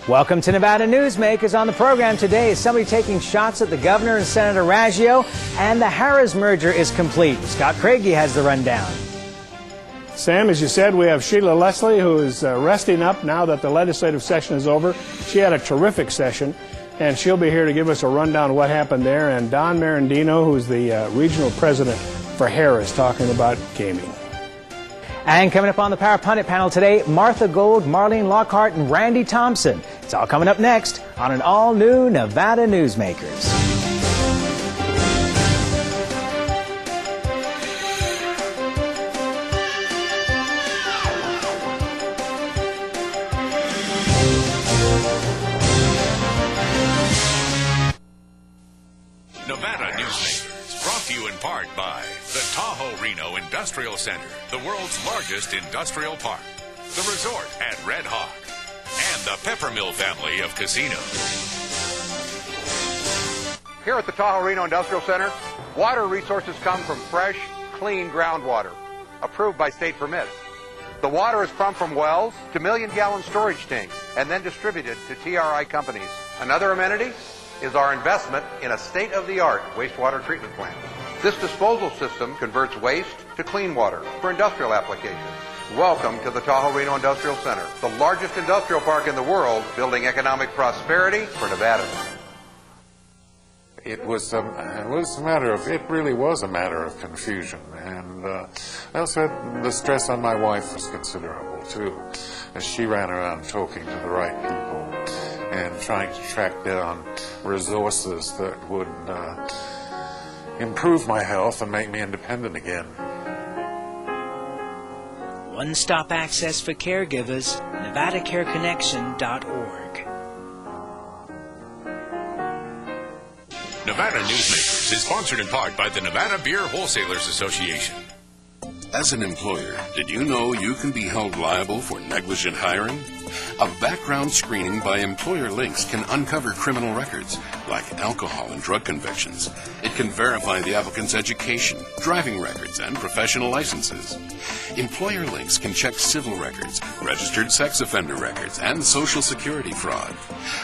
Welcome to Nevada Newsmakers. On the program today, is somebody taking shots at the governor and Senator Washoe, and the Harrah's merger is complete. Scott Craigie has the rundown. Sam, as you said, we have Sheila Leslie, who is resting up now that the legislative session is over. She had a terrific session, and she'll be here to give us a rundown of what happened there. And Don Marrandino, who's the regional president for Harrah, is talking about gaming. And coming up on the Power Pundit panel today, Martha Gould, Marlene, Lockard, and Randi Thompson. It's all coming up next on an all-new Nevada Newsmakers. Nevada Newsmakers, brought to you in part by the Tahoe Reno Industrial Center, the world's largest industrial park, the resort at Red Hawk, and the Peppermill family of casinos. Here at the Tahoe Reno Industrial Center, water resources come from fresh, clean groundwater, approved by state permits. The water is pumped from wells to million-gallon storage tanks and then distributed to TRI companies. Another amenity is our investment in a state-of-the-art wastewater treatment plant. This disposal system converts waste to clean water for industrial applications. Welcome to the Tahoe Reno Industrial Center, the largest industrial park in the world, building economic prosperity for Nevada. It really was a matter of confusion, and I also had the stress on my wife was considerable too, as she ran around talking to the right people and trying to track down resources that would improve my health and make me independent again. One-stop access for caregivers, NevadaCareConnection.org. Nevada Newsmakers is sponsored in part by the Nevada Beer Wholesalers Association. As an employer, did you know you can be held liable for negligent hiring? A background screening by Employer Links can uncover criminal records, like alcohol and drug convictions. It can verify the applicant's education, driving records, and professional licenses. Employer Links can check civil records, registered sex offender records, and Social Security fraud.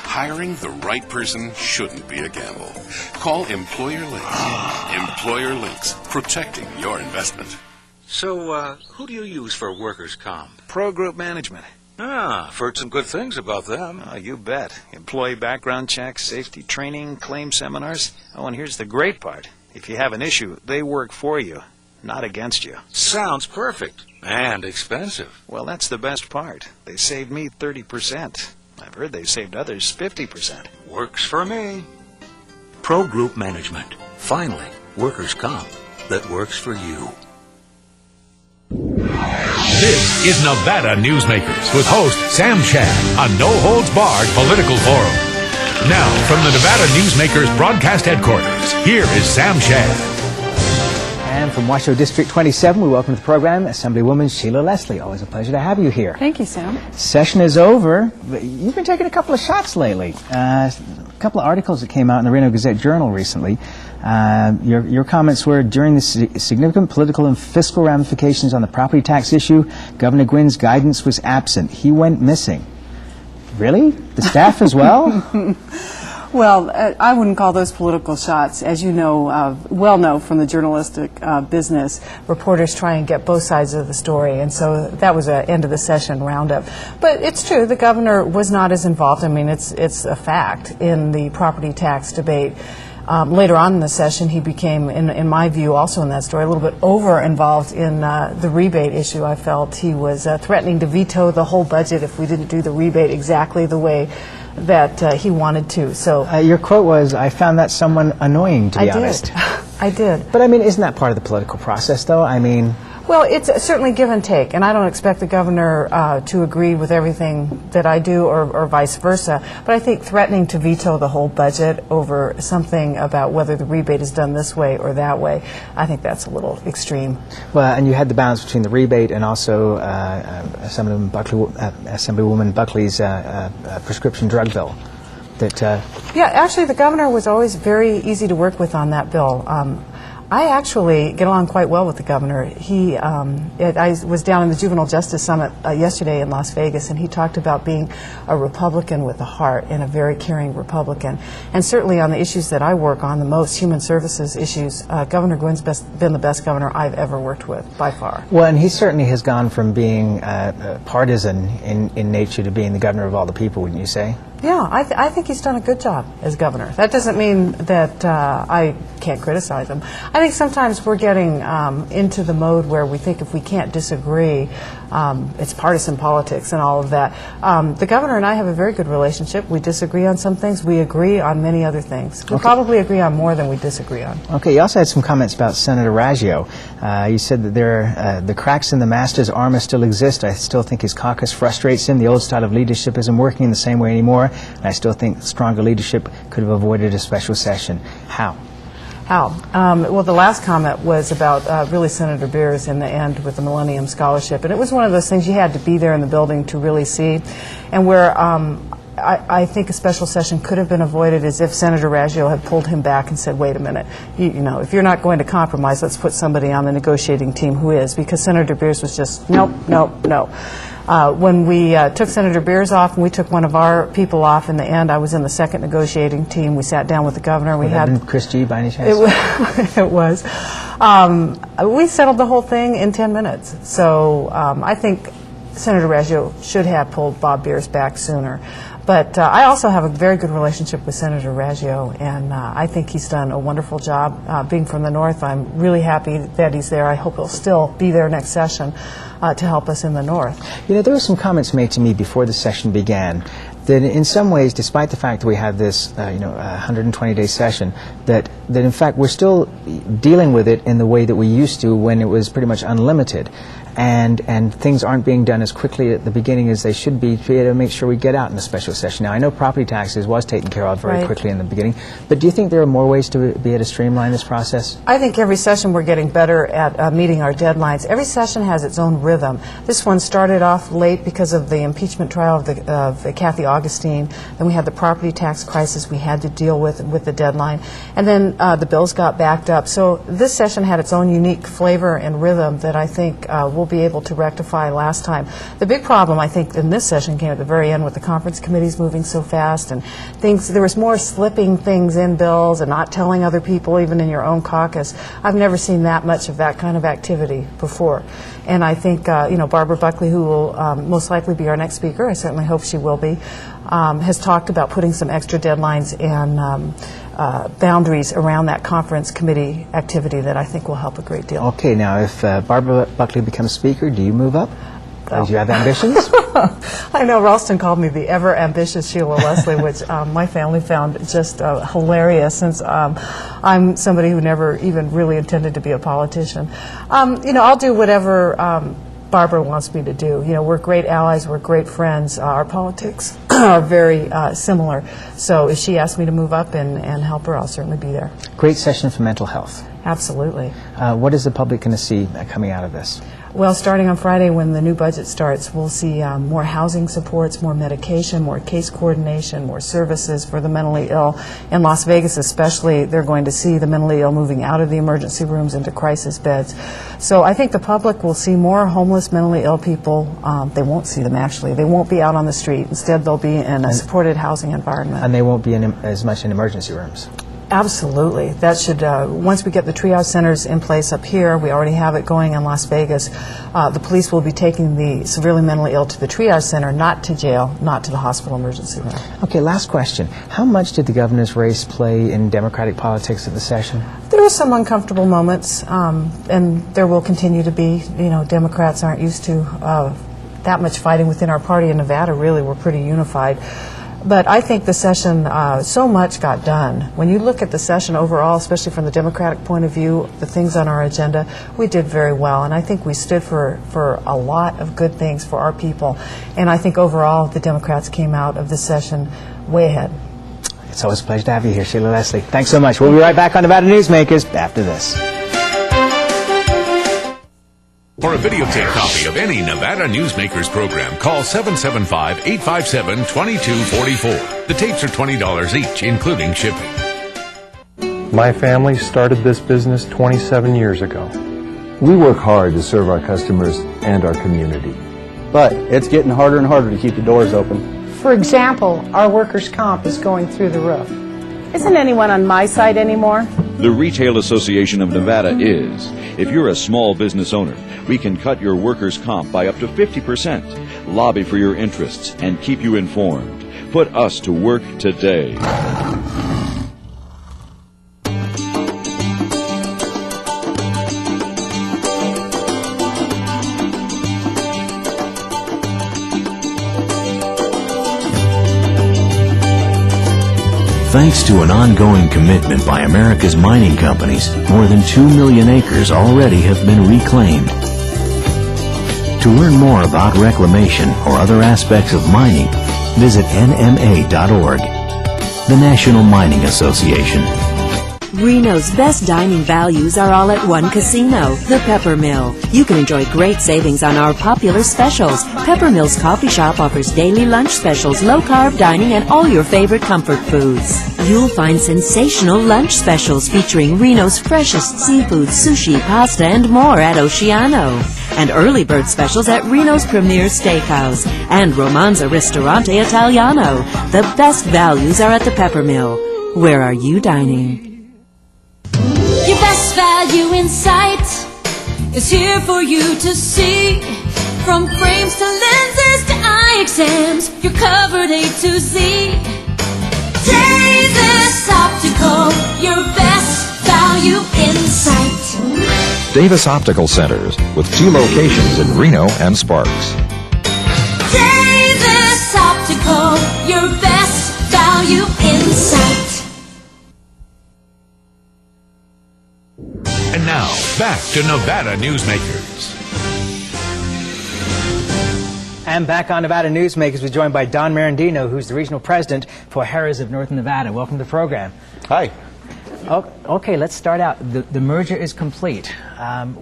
Hiring the right person shouldn't be a gamble. Call Employer Links. Employer Links, protecting your investment. So, who do you use for workers' comp? Pro Group Management. Ah, I've heard some good things about them. Oh, you bet. Employee background checks, safety training, claim seminars. Oh, and here's the great part. If you have an issue, they work for you, not against you. Sounds perfect. And expensive. Well, that's the best part. They saved me 30%. I've heard they've saved others 50%. Works for me. Pro Group Management. Finally, workers' comp that works for you. This is Nevada Newsmakers with host Sam Shad, a no-holds-barred political forum. Now, from the Nevada Newsmakers broadcast headquarters, here is Sam Shad. And from Washoe District 27, we welcome to the program Assemblywoman Sheila Leslie. Always a pleasure to have you here. Thank you, Sam. Session is over. You've been taking a couple of shots lately. A couple of articles that came out in the Reno Gazette-Journal recently. Your comments were, during the significant political and fiscal ramifications on the property tax issue, Governor Gwynn's guidance was absent. He went missing. Really? The staff as well? Well, I wouldn't call those political shots. As you know, well know from the journalistic business, reporters try and get both sides of the story, and so that was an end of the session roundup. But it's true, the governor was not as involved. I mean, it's a fact in the property tax debate. Later on in the session, he became, in my view, also in that story, a little bit over-involved in the rebate issue. I felt he was threatening to veto the whole budget if we didn't do the rebate exactly the way that he wanted to. So your quote was, "I found that somewhat annoying, to be honest." I did. But I mean, isn't that part of the political process, though? I mean, well, it's certainly give and take, and I don't expect the governor to agree with everything that I do, or vice versa. But I think threatening to veto the whole budget over something about whether the rebate is done this way or that way, I think that's a little extreme. Well, and you had the balance between the rebate and also Assemblywoman Buckley's prescription drug bill. Yeah, actually, the governor was always very easy to work with on that bill. I actually get along quite well with the governor. I was down in the Juvenile Justice Summit yesterday in Las Vegas, and he talked about being a Republican with a heart and a very caring Republican. And certainly on the issues that I work on, the most human services issues, Governor Gwynn's been the best governor I've ever worked with, by far. Well, and he certainly has gone from being partisan in nature to being the governor of all the people, wouldn't you say? Yeah, I think he's done a good job as governor. That doesn't mean that I can't criticize him. I think sometimes we're getting into the mode where we think if we can't disagree, it's partisan politics and all of that. The governor and I have a very good relationship. We disagree on some things. We agree on many other things. We probably agree on more than we disagree on. Okay, you also had some comments about Senator Raggio. You said that the cracks in the master's armor still exist. I still think his caucus frustrates him. The old style of leadership isn't working the same way anymore. And I still think stronger leadership could have avoided a special session. How? Well, the last comment was about really Senator Beers in the end with the Millennium Scholarship. And it was one of those things you had to be there in the building to really see. And where I think a special session could have been avoided is if Senator Raggio had pulled him back and said, wait a minute, you know, if you're not going to compromise, let's put somebody on the negotiating team who is. Because Senator Beers was just, nope. When we took Senator Beers off and we took one of our people off, in the end, I was in the second negotiating team. We sat down with the governor. We had Chris G. by any chance? It was. We settled the whole thing in 10 minutes. So I think Senator Raggio should have pulled Bob Beers back sooner. But I also have a very good relationship with Senator Raggio, and I think he's done a wonderful job. Being from the North, I'm really happy that he's there. I hope he'll still be there next session to help us in the North. You know, there were some comments made to me before the session began that in some ways, despite the fact that we have this 120-day session, that in fact we're still dealing with it in the way that we used to when it was pretty much unlimited. And things aren't being done as quickly at the beginning as they should be to be able to make sure we get out in a special session. Now, I know property taxes was taken care of very quickly in the beginning, but do you think there are more ways to be able to streamline this process? I think every session we're getting better at meeting our deadlines. Every session has its own rhythm. This one started off late because of the impeachment trial of Kathy Augustine. Then we had the property tax crisis we had to deal with the deadline. And then the bills got backed up. So this session had its own unique flavor and rhythm that I think we'll be able to rectify last time. The big problem, I think, in this session came at the very end with the conference committees moving so fast and things. There was more slipping things in bills and not telling other people, even in your own caucus. I've never seen that much of that kind of activity before. And I think, Barbara Buckley, who will most likely be our next speaker, I certainly hope she will be, has talked about putting some extra deadlines and boundaries around that conference committee activity that I think will help a great deal. Okay, now if Barbara Buckley becomes speaker, do you move up? Do you have ambitions? I know Ralston called me the ever-ambitious Sheila Leslie, which my family found just hilarious, since I'm somebody who never even really intended to be a politician. I'll do whatever Barbara wants me to do. We're great allies, we're great friends. Our politics are very similar. So if she asks me to move up and help her, I'll certainly be there. Great session for mental health. Absolutely. What is the public going to see coming out of this? Well, starting on Friday when the new budget starts, we'll see more housing supports, more medication, more case coordination, more services for the mentally ill. In Las Vegas especially, they're going to see the mentally ill moving out of the emergency rooms into crisis beds. So I think the public will see more homeless, mentally ill people. They won't see them, actually. They won't be out on the street. Instead, they'll be in a supported housing environment. And they won't be as much in emergency rooms. Absolutely. That should, once we get the triage centers in place up here, we already have it going in Las Vegas, the police will be taking the severely mentally ill to the triage center, not to jail, not to the hospital emergency room. Okay, last question. How much did the governor's race play in Democratic politics at the session? There were some uncomfortable moments, and there will continue to be. Democrats aren't used to that much fighting within our party. In Nevada, really, we're pretty unified. But I think the session, so much got done. When you look at the session overall, especially from the Democratic point of view, the things on our agenda, we did very well. And I think we stood for a lot of good things for our people. And I think overall the Democrats came out of this session way ahead. It's always a pleasure to have you here, Sheila Leslie. Thanks so much. We'll be right back on Nevada Newsmakers after this. For a videotape copy of any Nevada Newsmakers program, call 775-857-2244. The tapes are $20 each, including shipping. My family started this business 27 years ago. We work hard to serve our customers and our community. But it's getting harder and harder to keep the doors open. For example, our workers' comp is going through the roof. Isn't anyone on my side anymore? The Retail Association of Nevada is. If you're a small business owner, we can cut your workers' comp by up to 50%, lobby for your interests, and keep you informed. Put us to work today. Thanks to an ongoing commitment by America's mining companies, more than 2 million acres already have been reclaimed. To learn more about reclamation or other aspects of mining, visit nma.org. The National Mining Association. Reno's best dining values are all at one casino, the Pepper Mill. You can enjoy great savings on our popular specials. Pepper Mill's coffee shop offers daily lunch specials, low-carb dining, and all your favorite comfort foods. You'll find sensational lunch specials featuring Reno's freshest seafood, sushi, pasta, and more at Oceano. And early bird specials at Reno's Premier Steakhouse and Romanza Ristorante Italiano. The best values are at the Pepper Mill. Where are you dining? Your best value in sight is here for you to see. From frames to lenses to eye exams, you're covered A to Z. Davis Optical, your best value in sight. Davis Optical Centers, with 2 locations in Reno and Sparks. Davis Optical, your best value in sight. And now, back to Nevada Newsmakers. And back on Nevada Newsmakers, we're joined by Don Marrandino, who's the regional president for Harrah's of Northern Nevada. Welcome to the program. Hi. Okay, let's start out. The merger is complete.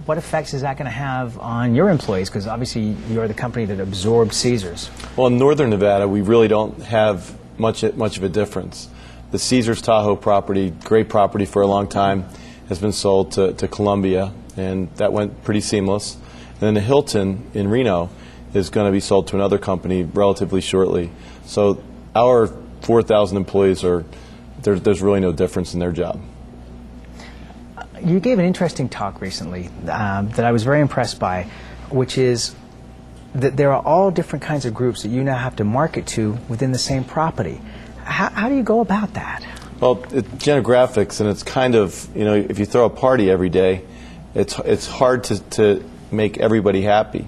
What effects is that going to have on your employees? Because obviously you're the company that absorbed Caesars. Well, in Northern Nevada, we really don't have much of a difference. The Caesars Tahoe property, great property for a long time, has been sold to Columbia, and that went pretty seamless. And then the Hilton in Reno is going to be sold to another company relatively shortly. So our 4,000 employees there's really no difference in their job. You gave an interesting talk recently that I was very impressed by, which is that there are all different kinds of groups that you now have to market to within the same property. How do you go about that? Well, it's genographics, and it's kind of, if you throw a party every day, it's hard to make everybody happy.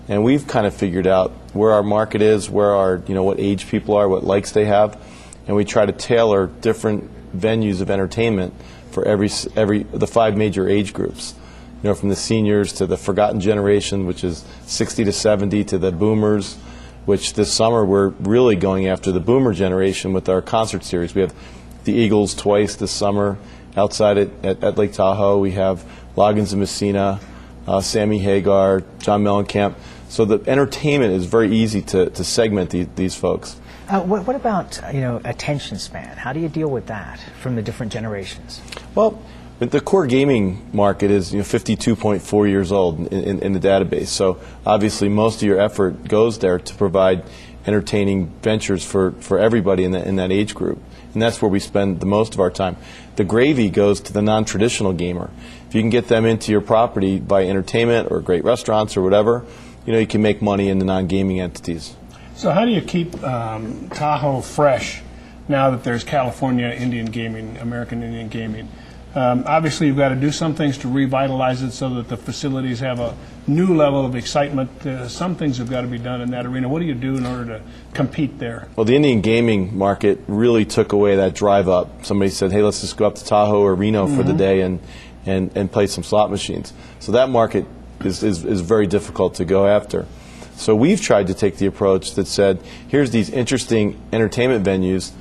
And we've kind of figured out where our market is, where our, what age people are, what likes they have, and we try to tailor different venues of entertainment for the 5 major age groups. From the seniors to the forgotten generation, which is 60 to 70, to the boomers, which this summer we're really going after the boomer generation with our concert series. We have the Eagles twice this summer outside at Lake Tahoe. We have Loggins and Messina, Sammy Hagar, John Mellencamp. So the entertainment is very easy to segment these folks. What about attention span? How do you deal with that from the different generations? Well, the core gaming market is 52.4 years old in the database. So obviously most of your effort goes there to provide entertaining ventures for everybody in that age group. And that's where we spend the most of our time. The gravy goes to the non-traditional gamer. If you can get them into your property by entertainment or great restaurants or whatever, you can make money in the non-gaming entities. So how do you keep Tahoe fresh now that there's California Indian gaming, American Indian gaming? Obviously, you've got to do some things to revitalize it so that the facilities have a new level of excitement. Some things have got to be done in that arena. What do you do in order to compete there? Well, the Indian gaming market really took away that drive up. Somebody said, hey, let's just go up to Tahoe or Reno for the day and play some slot machines. So that market is very difficult to go after. So we've tried to take the approach that said, here's these interesting entertainment venues.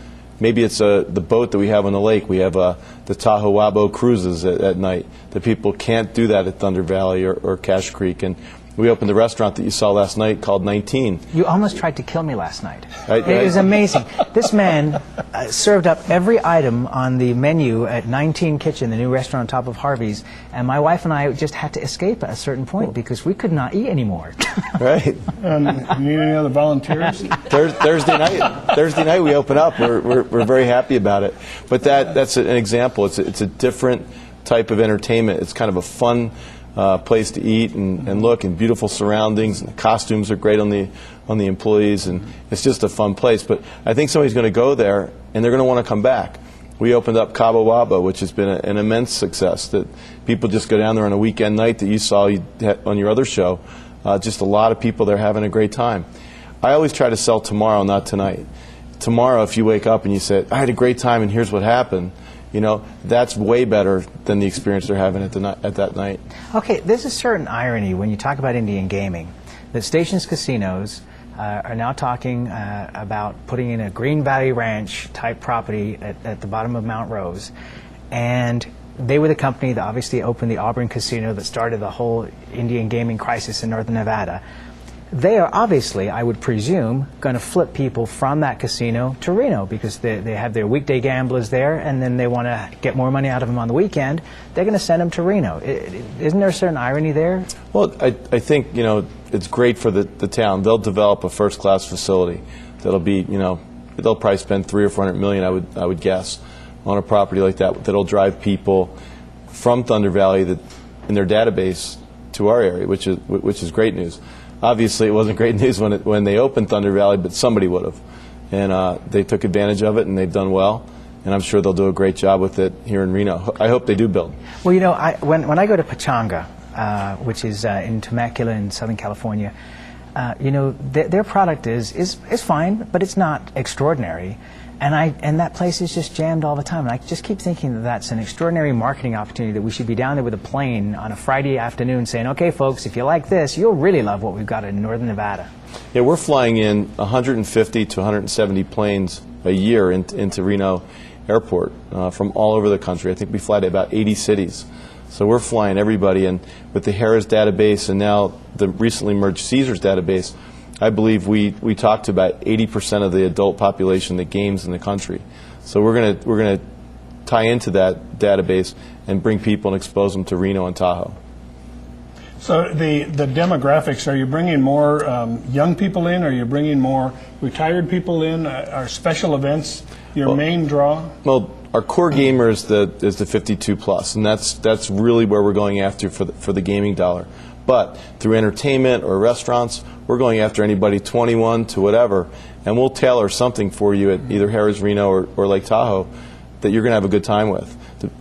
Maybe it's the boat that we have on the lake. We have the Tahoe Wabo cruises at night. The people can't do that at Thunder Valley or Cache Creek. And We opened the restaurant that you saw last night called 19. You almost tried to kill me last night. It was amazing. This man served up every item on the menu at 19 Kitchen, the new restaurant on top of Harvey's, and my wife and I just had to escape at a certain point because we could not eat anymore. Right. You need any other volunteers? Thursday night we open up. We're very happy about it. But that's an example. It's a different type of entertainment. It's kind of a fun place to eat and look, and beautiful surroundings, and the costumes are great on the employees, and it's just a fun place. But I think somebody's going to go there and they're going to want to come back. We opened up Cabo Wabo, which has been an immense success, that people just go down there on a weekend night that you saw on your other show. Just a lot of people there having a great time. I always try to sell tomorrow, not tonight. Tomorrow, if you wake up and you say, I had a great time and here's what happened, that's way better than the experience they're having at that night. Okay, there's a certain irony when you talk about Indian gaming, that Stations Casinos are now talking about putting in a Green Valley Ranch type property at the bottom of Mount Rose, and they were the company that obviously opened the Auburn Casino that started the whole Indian gaming crisis in northern Nevada. They are obviously, I would presume, going to flip people from that casino to Reno because they have their weekday gamblers there, and then they want to get more money out of them on the weekend. They're going to send them to Reno. Isn't there a certain irony there? Well, I think, it's great for the town. They'll develop a first-class facility that'll be, they'll probably spend $300 or $400 million, I would guess, on a property like that that'll drive people from Thunder Valley in their database to our area, which is great news. Obviously, it wasn't great news when they opened Thunder Valley, but somebody would have. And they took advantage of it, and they've done well. And I'm sure they'll do a great job with it here in Reno. I hope they do build. Well, when I go to Pachanga, which is in Temecula in Southern California, their product is fine, but it's not extraordinary. And that place is just jammed all the time. And I just keep thinking that that's an extraordinary marketing opportunity, that we should be down there with a plane on a Friday afternoon saying, okay, folks, if you like this, you'll really love what we've got in northern Nevada. Yeah, we're flying in 150 to 170 planes a year into Reno Airport from all over the country. I think we fly to about 80 cities. So we're flying everybody. And with the Harrah's database and now the recently merged Caesars database, I believe we talk to about 80% of the adult population that games in the country. So we're gonna tie into that database and bring people and expose them to Reno and Tahoe. So the demographics, are you bringing more young people in? Are you bringing more retired people in? Are special events your main draw? Well, our core gamer is the 52 plus, and that's really where we're going after for the gaming dollar. But through entertainment or restaurants, we're going after anybody 21 to whatever, and we'll tailor something for you at either Harrah's Reno or Lake Tahoe that you're going to have a good time with.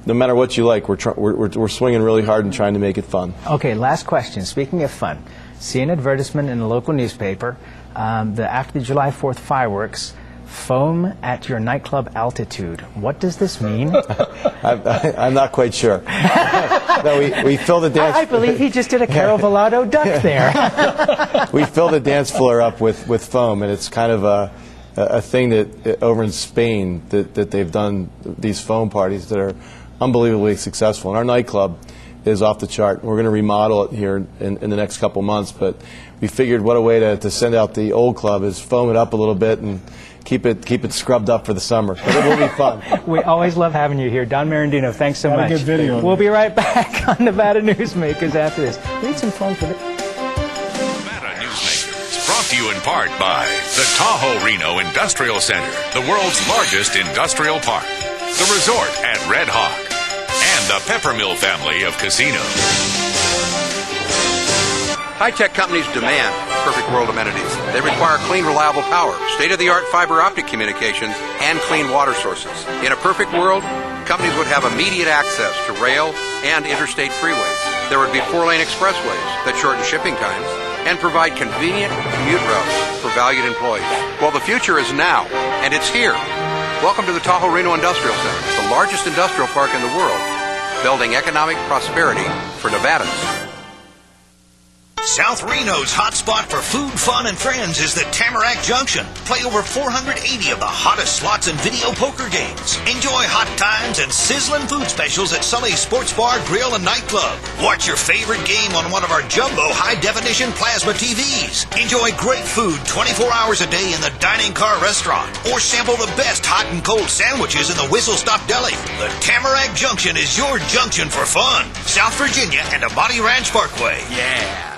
No matter what you like, we're swinging really hard and trying to make it fun. Okay, last question. Speaking of fun, see an advertisement in the local newspaper after the July 4th fireworks, foam at your nightclub altitude. What does this mean? I'm not quite sure. No, we fill the dance. I believe he just did a Carol Vallado duck there. We fill the dance floor up with foam, and it's kind of a thing that over in Spain that they've done these foam parties that are unbelievably successful. And our nightclub is off the chart. We're going to remodel it here in the next couple months, but we figured what a way to send out the old club is foam it up a little bit and keep it scrubbed up for the summer. But it will be fun. We always love having you here. Don Marrandino, thanks so much. Good video. We'll be right back on Nevada Newsmakers after this. Read some phone for it. Nevada Newsmakers, brought to you in part by the Tahoe Reno Industrial Center, the world's largest industrial park, the resort at Red Hawk, and the Peppermill family of casinos. High-tech companies demand perfect world amenities. They require clean, reliable power, state-of-the-art fiber optic communications, and clean water sources. In a perfect world, companies would have immediate access to rail and interstate freeways. There would be 4-lane expressways that shorten shipping times and provide convenient commute routes for valued employees. Well, the future is now, and it's here. Welcome to the Tahoe Reno Industrial Center, the largest industrial park in the world, building economic prosperity for Nevadans. South Reno's hotspot for food, fun, and friends is the Tamarack Junction. Play over 480 of the hottest slots and video poker games. Enjoy hot times and sizzling food specials at Sully's Sports Bar, Grill, and Nightclub. Watch your favorite game on one of our jumbo high-definition plasma TVs. Enjoy great food 24 hours a day in the Dining Car Restaurant. Or sample the best hot and cold sandwiches in the Whistle Stop Deli. The Tamarack Junction is your junction for fun. South Virginia and Amati Ranch Parkway. Yeah.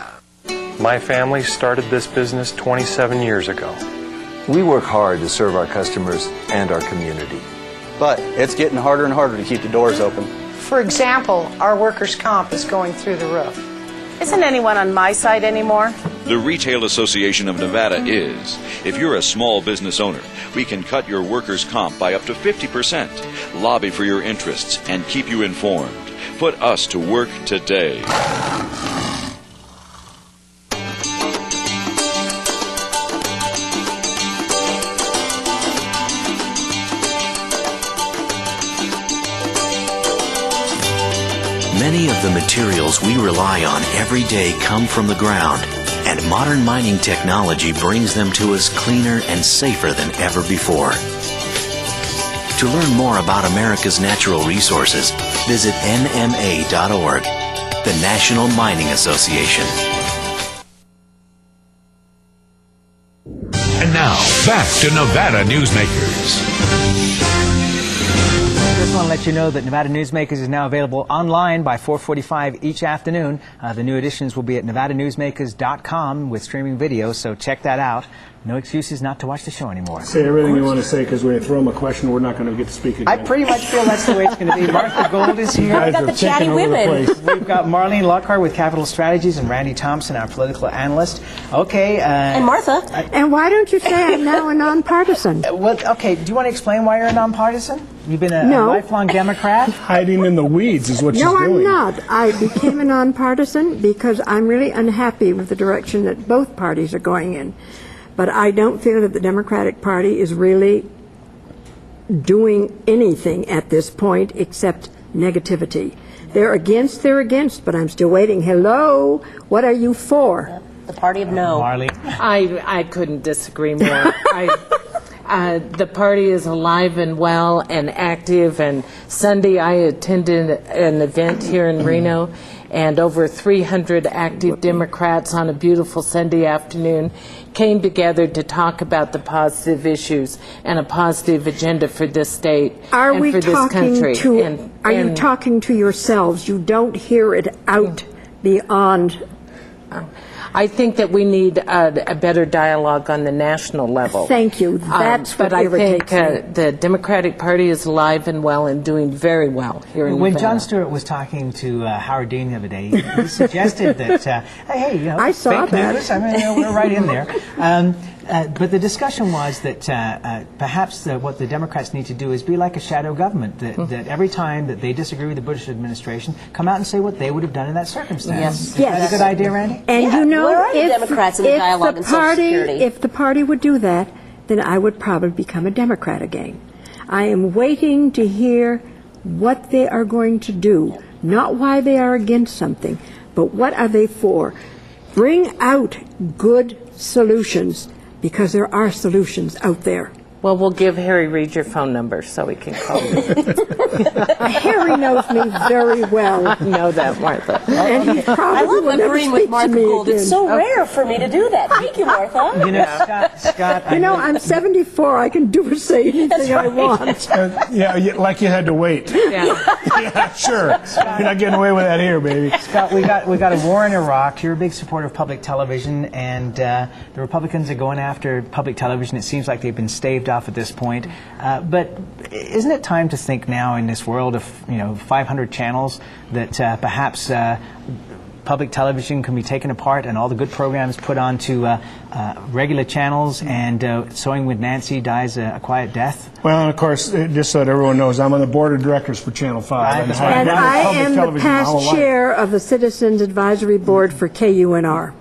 My family started this business 27 years ago. We work hard to serve our customers and our community. But it's getting harder and harder to keep the doors open. For example, our workers' comp is going through the roof. Isn't anyone on my side anymore? The Retail Association of Nevada is. If you're a small business owner, we can cut your workers' comp by up to 50%, lobby for your interests, and keep you informed. Put us to work today. Many of the materials we rely on every day come from the ground, and modern mining technology brings them to us cleaner and safer than ever before. To learn more about America's natural resources, visit nma.org, the National Mining Association. And now, back to Nevada Newsmakers. I just want to let you know that Nevada Newsmakers is now available online by 4:45 each afternoon. The new editions will be at nevadanewsmakers.com with streaming video, so check that out. No excuses not to watch the show anymore. Say everything you want to say, because when you throw them a question, we're not going to get to speak again. I pretty much feel that's the way it's going to be. Martha Gould is here. We got the chatty women. We've got Marlene Lockard with Capital Strategies and Randi Thompson, our political analyst. Okay. And Martha. And why don't you say I'm now a nonpartisan? Well, okay. Do you want to explain why you're a nonpartisan? You've been a No. lifelong Democrat? Hiding in the weeds is what she's No, doing. I'm not. I became a nonpartisan because I'm really unhappy with the direction that both parties are going in. But I don't feel that the Democratic Party is really doing anything at this point except negativity. They're against, but I'm still waiting. Hello, what are you for? The party of no. Marlene. I couldn't disagree more. The party is alive and well and active, and Sunday I attended an event here in Reno, and over 300 active Democrats on a beautiful Sunday afternoon came together to talk about the positive issues and a positive agenda for this state Are and we for this talking country. to? Are you talking to yourselves? You don't hear it out beyond. I think that we need a better dialogue on the national level. Thank you. That's what but I think irritates me. the Democratic Party is alive and well and doing very well here in When Nevada. Jon Stewart was talking to Howard Dean the other day, he suggested that, hey, you know, I saw fake that. news. I mean, you know, we're right in there. But the discussion was that perhaps what the Democrats need to do is be like a shadow government, that every time that they disagree with the Bush administration, come out and say what they would have done in that circumstance. Yes. Is that a good idea, Randy? And you know, Where are the if, Democrats in the if dialogue the on Social party, Security? if the party would do that, then I would probably become a Democrat again. I am waiting to hear what they are going to do, not why they are against something, but what are they for. Bring out good solutions, because there are solutions out there. Well, we'll give Harry Reid your phone number so he can call you. Harry knows me very well. I know that, Martha. And he probably I love will never agreeing with speak to Martha me Gould. It's again. so rare for me to do that. Thank you, Martha. You know, Scott, You know, I'm 74. I can do or say anything I want. Yeah, like you had to wait. Yeah, sure. You're not getting away with that here, baby. Scott, we got a war in Iraq. You're a big supporter of public television, and the Republicans are going after public television. It seems like they've been staved off at this point. But isn't it time to think now in this world of 500 channels that perhaps public television can be taken apart and all the good programs put onto regular channels, and Sewing with Nancy dies a quiet death? Well, and of course, just so that everyone knows, I'm on the board of directors for Channel 5. And I am the past chair of the Citizens Advisory Board for KUNR.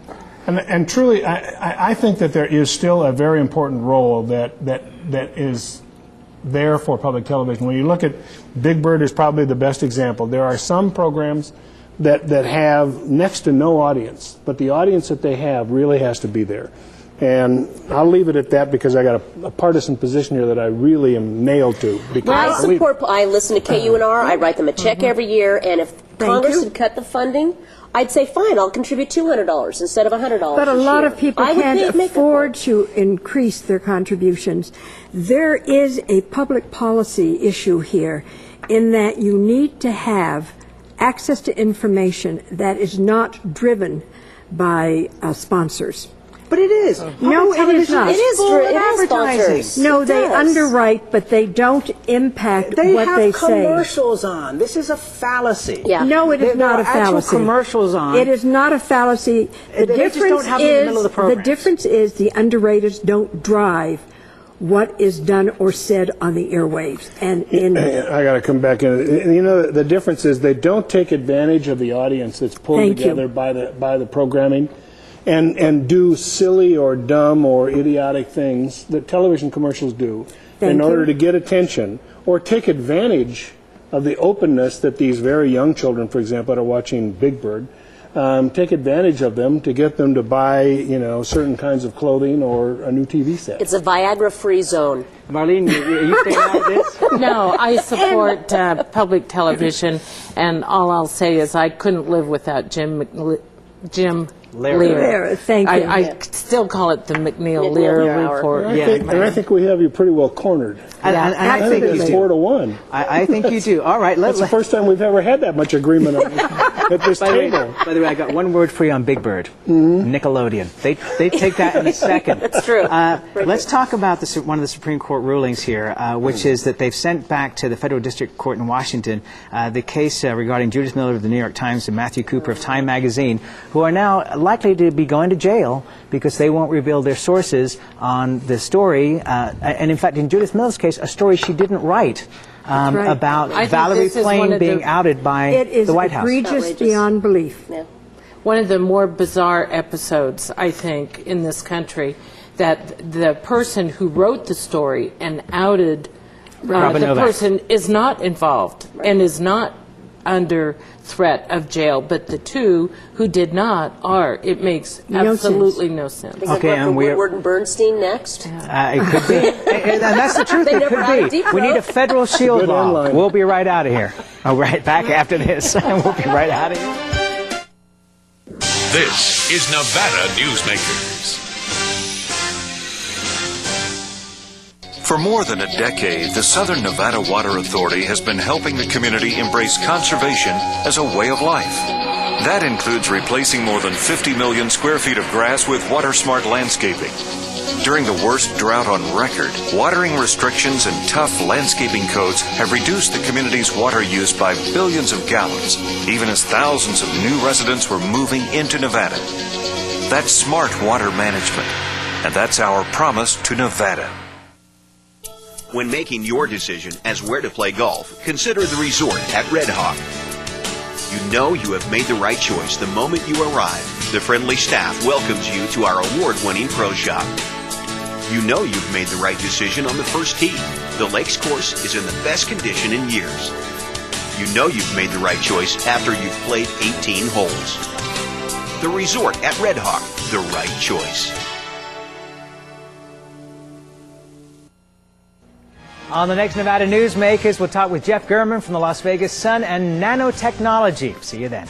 And truly, I think that there is still a very important role that is there for public television. When you look at Big Bird is probably the best example. There are some programs that have next to no audience, but the audience that they have really has to be there. And I'll leave it at that because I got a partisan position here that I really am nailed to. Because I listen to KUNR. I write them a check every year, and if Congress had cut the funding, I'd say, fine, I'll contribute $200 instead of $100. But a lot of people can't afford to increase their contributions. There is a public policy issue here in that you need to have access to information that is not driven by sponsors. But it is. No, it is not. It is advertising. No, they underwrite, but they don't impact They what they have say. commercials on. This is a fallacy. Yeah. No, it is not a There are fallacy. actual commercials on. It is not a fallacy. The They just don't have them in the middle of the program. difference is the underwriters don't drive what is done or said on the airwaves. And I got to come back in. You know, the difference is they don't take advantage of the audience that's pulled together by the programming, and do silly or dumb or idiotic things that television commercials do in order to get attention, or take advantage of the openness that these very young children, for example, that are watching Big Bird, take advantage of them to get them to buy, certain kinds of clothing or a new TV set. It's a Viagra-free zone. Marlene, are you staying out of this? No, I support public television, and all I'll say is I couldn't live without Jim Lear. Thank you. I still call it the McNeil-Lear report. I think we have you pretty well cornered. I think it's 4-1. I think you do. All right. That's the first time we've ever had that much agreement at this table. By the way, I got one word for you on Big Bird. Nickelodeon. They take that in a second. It's true. Let's talk about one of the Supreme Court rulings here, which is that they've sent back to the Federal District Court in Washington the case regarding Judith Miller of the New York Times and Matthew Cooper of Time Magazine, who are now likely to be going to jail because they won't reveal their sources on the story. And in fact, in Judith Miller's case, a story she didn't write about Valerie Plame being outed by the White House. It is outrageous beyond belief. Yeah. One of the more bizarre episodes, I think, in this country, that the person who wrote the story and outed the person is not involved and is not under threat of jail, but the two who did not are. It makes absolutely no sense. Okay, and Woodward and Bernstein next? It could be. And that's the truth. It could be. We need a federal shield law. We'll be right out of here. Right back after this. We'll be right out of here. This is Nevada Newsmakers. For more than a decade, the Southern Nevada Water Authority has been helping the community embrace conservation as a way of life. That includes replacing more than 50 million square feet of grass with water-smart landscaping. During the worst drought on record, watering restrictions and tough landscaping codes have reduced the community's water use by billions of gallons, even as thousands of new residents were moving into Nevada. That's smart water management, and that's our promise to Nevada. When making your decision as where to play golf, consider the resort at Red Hawk. You know you have made the right choice the moment you arrive. The friendly staff welcomes you to our award-winning pro shop. You know you've made the right decision on the first tee. The Lakes course is in the best condition in years. You know you've made the right choice after you've played 18 holes. The resort at Red Hawk, the right choice. On the next Nevada Newsmakers, we'll talk with Jeff Gurman from the Las Vegas Sun and nanotechnology. See you then.